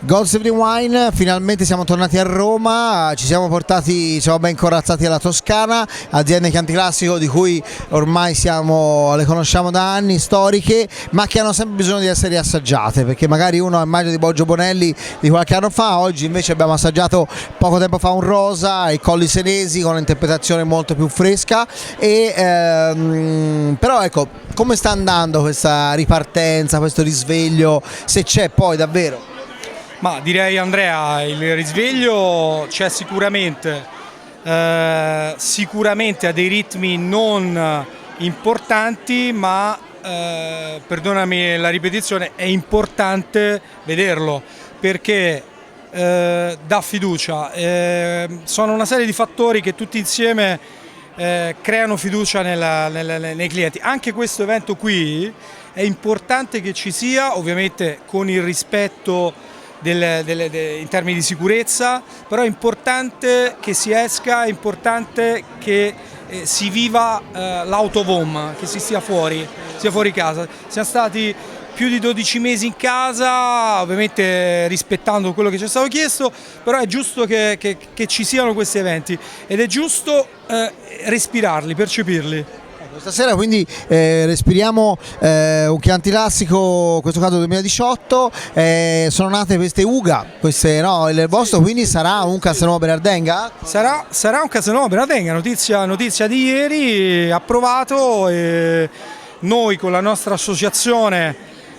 Gold Savory Wine, finalmente siamo tornati a Roma, ci siamo ben corazzati alla Toscana, aziende Chianti Classico di cui ormai le conosciamo da anni, storiche, ma che hanno sempre bisogno di essere riassaggiate, perché magari uno immagina di Boggio Bonelli di qualche anno fa, oggi invece abbiamo assaggiato poco tempo fa un rosa, i Colli Senesi con un'interpretazione molto più fresca, però ecco, come sta andando questa ripartenza, questo risveglio, se c'è poi davvero? Ma direi, Andrea, il risveglio c'è sicuramente, sicuramente a dei ritmi non importanti, ma perdonami la ripetizione, è importante vederlo perché dà fiducia. Sono una serie di fattori che tutti insieme creano fiducia nei clienti. Anche questo evento qui è importante che ci sia, ovviamente con il rispetto in termini di sicurezza, però è importante che si esca, è importante che si viva l'autovom, che si sia fuori casa. Siamo stati più di 12 mesi in casa, ovviamente rispettando quello che ci è stato chiesto, però è giusto che ci siano questi eventi ed è giusto respirarli, percepirli. Stasera quindi respiriamo un Chianti Classico, in questo caso 2018, sono nate queste UGA, il vostro quindi sarà un Castelnuovo Belardenga? Sarà un Castelnuovo Belardenga, notizia di ieri, approvato, e noi con la nostra associazione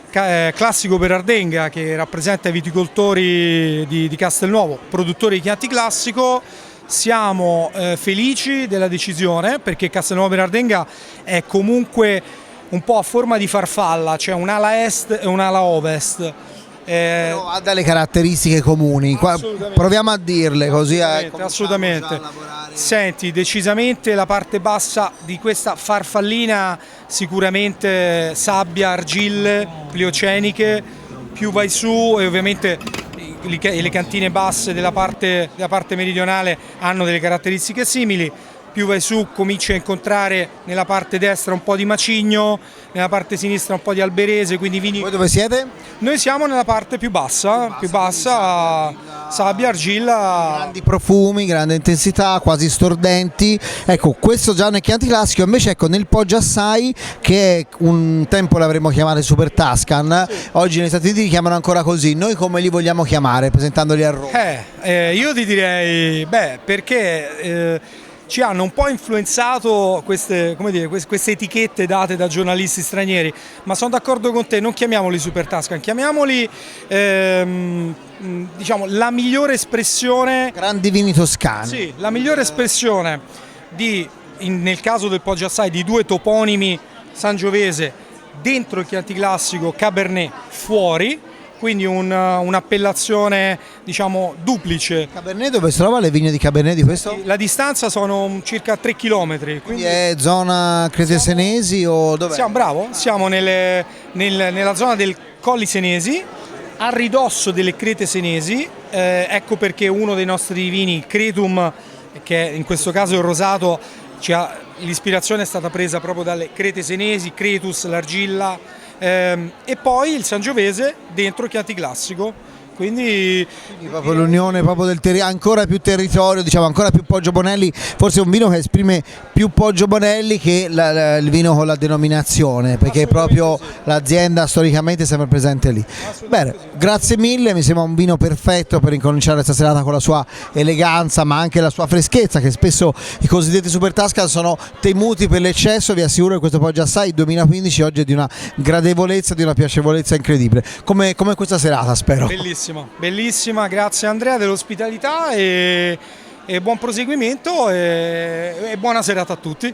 Classico Belardenga, che rappresenta i viticoltori di Castelnuovo, produttori di Chianti Classico, siamo felici della decisione, perché Castelnuovo Belardenga è comunque un po' a forma di farfalla, cioè un'ala est e un'ala ovest. Però ha delle caratteristiche comuni, proviamo a dirle così. Assolutamente. Senti, decisamente la parte bassa di questa farfallina, sicuramente sabbia, argille, plioceniche, più vai su e ovviamente le cantine basse della parte meridionale hanno delle caratteristiche simili, più vai su cominci a incontrare nella parte destra un po' di macigno, nella parte sinistra un po' di alberese, quindi vini. Voi dove siete? Noi siamo nella parte più bassa, sabbia, argilla. Grandi profumi, grande intensità, quasi stordenti. Ecco, questo già nel Chianti Classico, invece ecco nel Poggio Assai, che un tempo l'avremmo chiamato Super Tuscan, sì. Oggi negli Stati Uniti li chiamano ancora così. Noi come li vogliamo chiamare presentandoli a Roma? Io ti direi, perché ci hanno un po' influenzato queste etichette date da giornalisti stranieri, ma sono d'accordo con te, non chiamiamoli Super Tuscan, chiamiamoli diciamo la migliore espressione. Grandi vini toscani. Sì, la migliore espressione nel caso del Poggio Assai di due toponimi sangiovese dentro il Chianti Classico, Cabernet fuori. Quindi un'appellazione diciamo duplice. Cabernet dove si trova le vigne di Cabernet di questo? La distanza sono circa 3 km. Quindi è zona Crete Senesi o dove? Siamo nella zona del Colli Senesi, a ridosso delle Crete Senesi, ecco perché uno dei nostri vini, il Cretum, che in questo caso è il rosato, l'ispirazione è stata presa proprio dalle Crete Senesi, Cretus, l'argilla, e poi il Sangiovese dentro Chianti Classico, quindi proprio l'unione proprio ancora più territorio, diciamo ancora più Poggio Bonelli, forse è un vino che esprime più Poggio Bonelli che il vino con la denominazione, perché proprio sì. L'azienda storicamente è sempre presente lì. Bene, grazie mille, mi sembra un vino perfetto per incominciare questa serata con la sua eleganza ma anche la sua freschezza, che spesso i cosiddetti Super Tuscan sono temuti per l'eccesso. Vi assicuro che questo Poggio Assai 2015 oggi è di una gradevolezza, di una piacevolezza incredibile, come questa serata, spero. Bellissima, grazie Andrea dell'ospitalità e buon proseguimento e buona serata a tutti.